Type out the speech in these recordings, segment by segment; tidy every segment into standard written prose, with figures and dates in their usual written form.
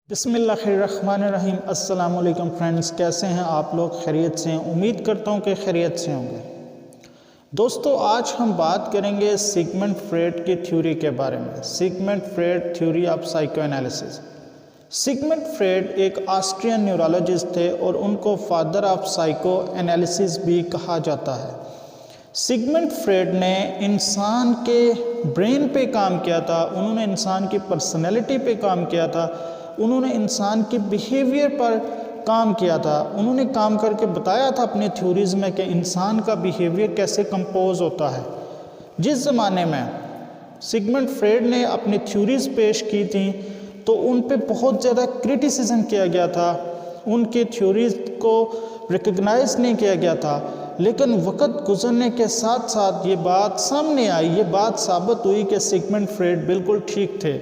بسم اللہ الرحمن الرحیم۔ السلام علیکم فرینڈز، کیسے ہیں آپ لوگ؟ خیریت سے ہیں؟ امید کرتا ہوں کہ خیریت سے ہوں گے۔ دوستو، آج ہم بات کریں گے سیگمنڈ فریڈ کی تھیوری کے بارے میں، Sigmund Freud theory of psychoanalysis. Sigmund Freud ایک آسٹرین نیورولوجسٹ تھے اور ان کو فادر آف سائیکو انالیسس بھی کہا جاتا ہے۔ سیگمنڈ فریڈ نے انسان کے برین پہ کام کیا تھا، انہوں نے انسان کی پرسنالٹی پہ کام کیا تھا، انہوں نے انسان کی بیہیویئر پر کام کیا تھا، انہوں نے کام کر کے بتایا تھا اپنے تھیوریز میں کہ انسان کا بیہیویئر کیسے کمپوز ہوتا ہے۔ جس زمانے میں سیگمنڈ فریڈ نے اپنی تھیوریز پیش کی تھیں تو ان پہ بہت زیادہ کرٹیسزم کیا گیا تھا، ان کی تھیوریز کو ریکگنائز نہیں کیا گیا تھا، لیکن وقت گزرنے کے ساتھ ساتھ یہ بات سامنے آئی، یہ بات ثابت ہوئی کہ سیگمنڈ فریڈ بالکل ٹھیک تھے،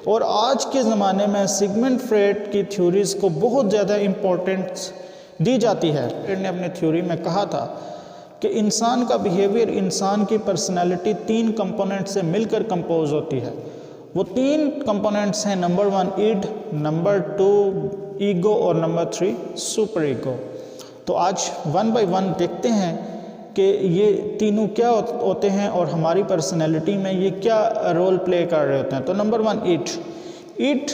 اور آج کے زمانے میں سیگمنڈ فریڈ کی تھیوریز کو بہت زیادہ امپورٹنس دی جاتی ہے۔ فریڈ نے اپنی تھیوری میں کہا تھا کہ انسان کا بیہیویئر، انسان کی پرسنالٹی 3 کمپوننٹ سے مل کر کمپوز ہوتی ہے۔ وہ 3 کمپوننٹس ہیں، نمبر 1 ایڈ، نمبر 2 ایگو اور نمبر 3 سپر ایگو۔ تو آج 1 بائی 1 دیکھتے ہیں کہ یہ تینوں کیا ہوتے ہیں اور ہماری پرسنالٹی میں یہ کیا رول پلے کر رہے ہوتے ہیں۔ تو نمبر 1 ایٹ۔ ایٹ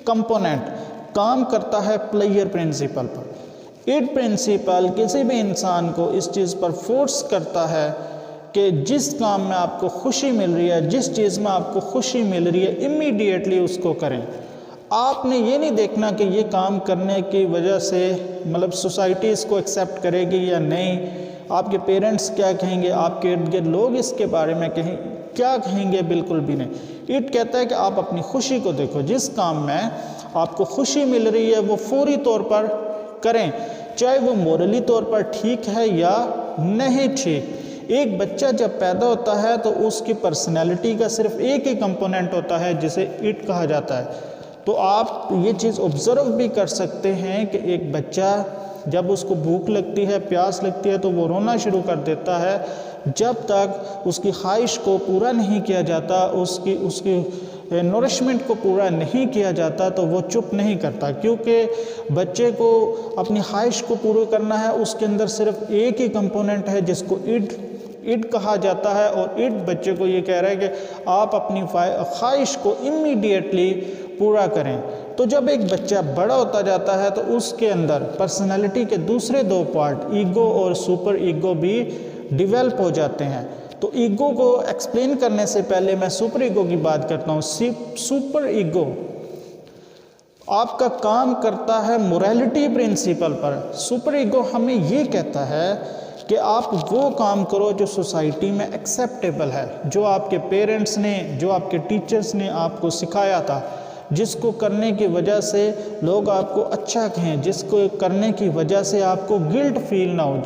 کمپوننٹ کام کرتا ہے پلیئر پرنسپل پر۔ ایٹ پرنسپل کسی بھی انسان کو اس چیز پر فورس کرتا ہے کہ جس کام میں آپ کو خوشی مل رہی ہے، جس چیز میں آپ کو خوشی مل رہی ہے، امیڈیٹلی اس کو کریں۔ آپ نے یہ نہیں دیکھنا کہ یہ کام کرنے کی وجہ سے سوسائٹی اس کو ایکسیپٹ کرے گی یا نہیں، آپ کے پیرنٹس کیا کہیں گے، آپ کے ارد گرد لوگ اس کے بارے میں کیا کہیں گے، بالکل بھی نہیں۔ ایٹ کہتا ہے کہ آپ اپنی خوشی کو دیکھو، جس کام میں آپ کو خوشی مل رہی ہے وہ فوری طور پر کریں، چاہے وہ مورلی طور پر ٹھیک ہے یا نہیں ٹھیک۔ ایک بچہ جب پیدا ہوتا ہے تو اس کی پرسنالٹی کا صرف ایک ہی کمپوننٹ ہوتا ہے جسے ایٹ کہا جاتا ہے۔ تو آپ یہ چیز آبزرو بھی کر سکتے ہیں کہ ایک بچہ جب اس کو بھوک لگتی ہے، پیاس لگتی ہے تو وہ رونا شروع کر دیتا ہے، جب تک اس کی خواہش کو پورا نہیں کیا جاتا، اس کی نورشمنٹ کو پورا نہیں کیا جاتا تو وہ چپ نہیں کرتا، کیونکہ بچے کو اپنی خواہش کو پورا کرنا ہے، اس کے اندر صرف ایک ہی کمپوننٹ ہے جس کو ایڈ کہا جاتا ہے، اور ایڈ بچے کو یہ کہہ رہا ہے کہ آپ اپنی خواہش کو امیڈیٹلی پورا کریں۔ تو جب ایک بچہ بڑا ہوتا جاتا ہے تو اس کے اندر پرسنالٹی کے دوسرے 2 پارٹ، ایگو اور سپر ایگو بھی ڈیولپ ہو جاتے ہیں۔ تو ایگو کو ایکسپلین کرنے سے پہلے میں سپر ایگو کی بات کرتا ہوں۔ سپر ایگو آپ کا کام کرتا ہے موریلٹی پرنسپل پر۔ سپر ایگو ہمیں یہ کہتا ہے کہ آپ وہ کام کرو جو سوسائٹی میں ایکسیپٹیبل ہے، جو آپ کے پیرنٹس نے، جو آپ کے ٹیچرز نے آپ کو سکھایا تھا، جس کو کرنے کی وجہ سے لوگ آپ کو اچھا کہیں، جس کو کرنے کی وجہ سے آپ کو گلٹ فیل نہ ہو،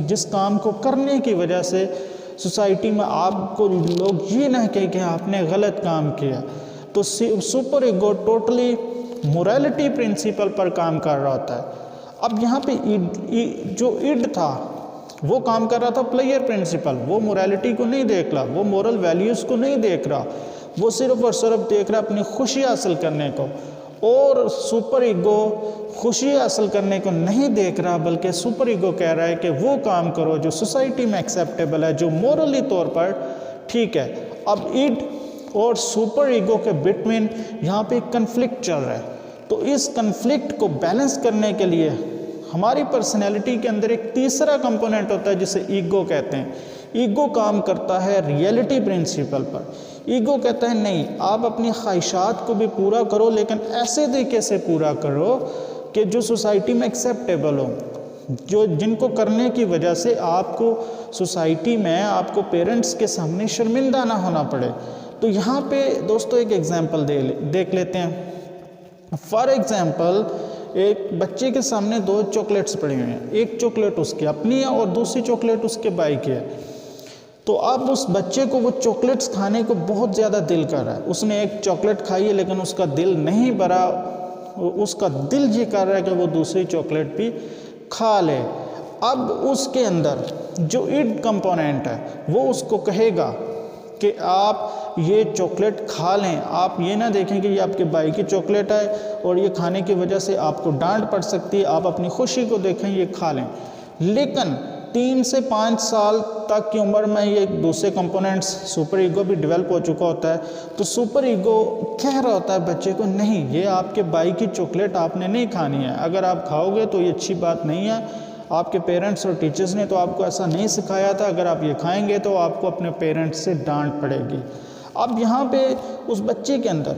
جس کام کو کرنے کی وجہ سے سوسائٹی میں آپ کو لوگ یہ نہ کہیں کہ آپ نے غلط کام کیا۔ تو super ego totally morality principle پر کام کر رہا ہوتا ہے۔ اب یہاں پہ جو ایڈ تھا وہ کام کر رہا تھا پلیئر پرنسپل، وہ موریلٹی کو نہیں دیکھ رہا، وہ مورل ویلیوز کو نہیں دیکھ رہا، وہ صرف اور صرف دیکھ رہا اپنی خوشی حاصل کرنے کو۔ اور سپر ایگو خوشی حاصل کرنے کو نہیں دیکھ رہا، بلکہ سپر ایگو کہہ رہا ہے کہ وہ کام کرو جو سوسائٹی میں ایکسیپٹیبل ہے، جو مورلی طور پر ٹھیک ہے۔ اب ایڈ اور سپر ایگو کے بٹوین یہاں پہ ایک کنفلکٹ چل رہا ہے، تو اس کنفلکٹ کو بیلنس کرنے کے لیے ہماری پرسنالٹی کے اندر ایک تیسرا کمپوننٹ ہوتا ہے جسے ایگو کہتے ہیں۔ ایگو کام کرتا ہے ریئلٹی پرنسپل پر۔ ایگو کہتا ہے نہیں، آپ اپنی خواہشات کو بھی پورا کرو، لیکن ایسے طریقے سے پورا کرو کہ جو سوسائٹی میں ایکسیپٹیبل ہو، جن کو کرنے کی وجہ سے آپ کو سوسائٹی میں، آپ کو پیرنٹس کے سامنے شرمندہ نہ ہونا پڑے۔ تو یہاں پہ دوستو ایک ایگزامپل دیکھ لیتے ہیں۔ فار ایگزامپل، ایک بچے کے سامنے 2 چاکلیٹس پڑی ہوئی ہیں، ایک چاکلیٹ اس کی اپنی ہے اور دوسری چاکلیٹ اس کے بھائی کی ہے۔ تو اب اس بچے کو وہ چاکلیٹس کھانے کو بہت زیادہ دل کر رہا ہے، اس نے ایک چاکلیٹ کھائی ہے لیکن اس کا دل نہیں بھرا، اس کا دل یہ کر رہا ہے کہ وہ دوسری چاکلیٹ بھی کھا لے۔ اب اس کے اندر جو ایڈ کمپوننٹ ہے وہ اس کو کہے گا کہ آپ یہ چاکلیٹ کھا لیں. آپ یہ نہ دیکھیں کہ یہ آپ کے بھائی کی چاکلیٹ ہے اور یہ کھانے کی وجہ سے آپ کو ڈانٹ پڑ سکتی ہے. آپ اپنی خوشی کو دیکھیں، یہ کھا لیں. لیکن 3 سے 5 سال تک کی عمر میں یہ دوسرے کمپوننٹس سپر ایگو بھی ڈیولپ ہو چکا ہوتا ہے. تو سپر ایگو کہہ رہا ہوتا ہے بچے کو، نہیں یہ آپ کے بھائی کی چاکلیٹ آپ نے نہیں کھانی ہے. اگر آپ کھاؤ گے تو یہ اچھی بات نہیں ہے. آپ کے پیرنٹس اور ٹیچرز نے تو آپ کو ایسا نہیں سکھایا تھا. اگر آپ یہ کھائیں گے تو آپ کو اپنے پیرنٹس سے ڈانٹ پڑے گی. اب یہاں پہ اس بچے کے اندر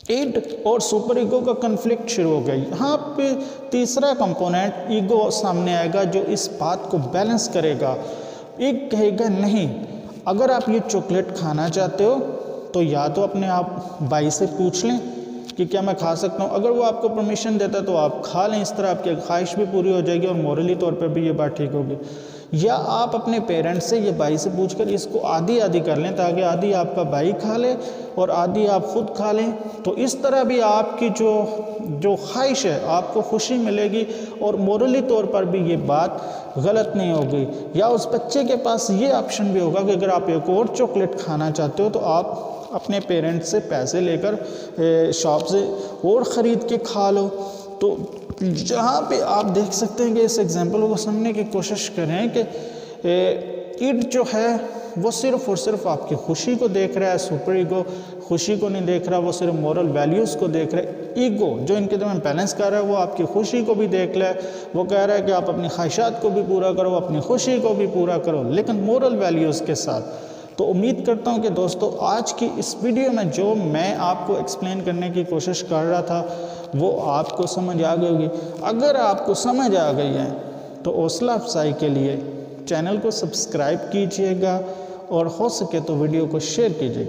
ایڈ اور سپر ایگو کا کنفلکٹ شروع ہو گئی. یہاں پہ تیسرا کمپوننٹ ایگو سامنے آئے گا جو اس بات کو بیلنس کرے گا. ایک کہے گا نہیں، اگر آپ یہ چاکلیٹ کھانا چاہتے ہو تو یا تو اپنے آپ بھائی سے پوچھ لیں کہ کیا میں کھا سکتا ہوں. اگر وہ آپ کو پرمیشن دیتا ہے تو آپ کھا لیں. اس طرح آپ کی خواہش بھی پوری ہو جائے گی اور مورلی طور پہ بھی یہ بات ٹھیک ہوگی. یا آپ اپنے پیرنٹس سے یا بھائی سے پوچھ کر اس کو آدھی آدھی کر لیں تاکہ آدھی آپ کا بھائی کھا لے اور آدھی آپ خود کھا لیں. تو اس طرح بھی آپ کی جو خواہش ہے آپ کو خوشی ملے گی اور مورلی طور پر بھی یہ بات غلط نہیں ہوگی. یا اس بچے کے پاس یہ آپشن بھی ہوگا کہ اگر آپ ایک اور چاکلیٹ کھانا چاہتے ہو تو آپ اپنے پیرنٹس سے پیسے لے کر شاپ سے اور خرید کے کھا لو. تو جہاں پہ آپ دیکھ سکتے ہیں کہ اس ایگزامپل کو سمجھنے کی کوشش کریں کہ ایڈ جو ہے وہ صرف اور صرف آپ کی خوشی کو دیکھ رہا ہے. سپر ایگو خوشی کو نہیں دیکھ رہا، وہ صرف مورل ویلیوز کو دیکھ رہا ہے. ایگو جو ان کے درمیان بیلنس کر رہا ہے وہ آپ کی خوشی کو بھی دیکھ لے. وہ کہہ رہا ہے کہ آپ اپنی خواہشات کو بھی پورا کرو، اپنی خوشی کو بھی پورا کرو، لیکن مورل ویلیوز کے ساتھ. تو امید کرتا ہوں کہ دوستو آج کی اس ویڈیو میں جو میں آپ کو ایکسپلین کرنے کی کوشش کر رہا تھا وہ آپ کو سمجھ آ گئی ہوگی. اگر آپ کو سمجھ آ گئی ہے تو حوصلہ افزائی کے لیے چینل کو سبسکرائب کیجئے گا اور ہو سکے تو ویڈیو کو شیئر کیجئے گا.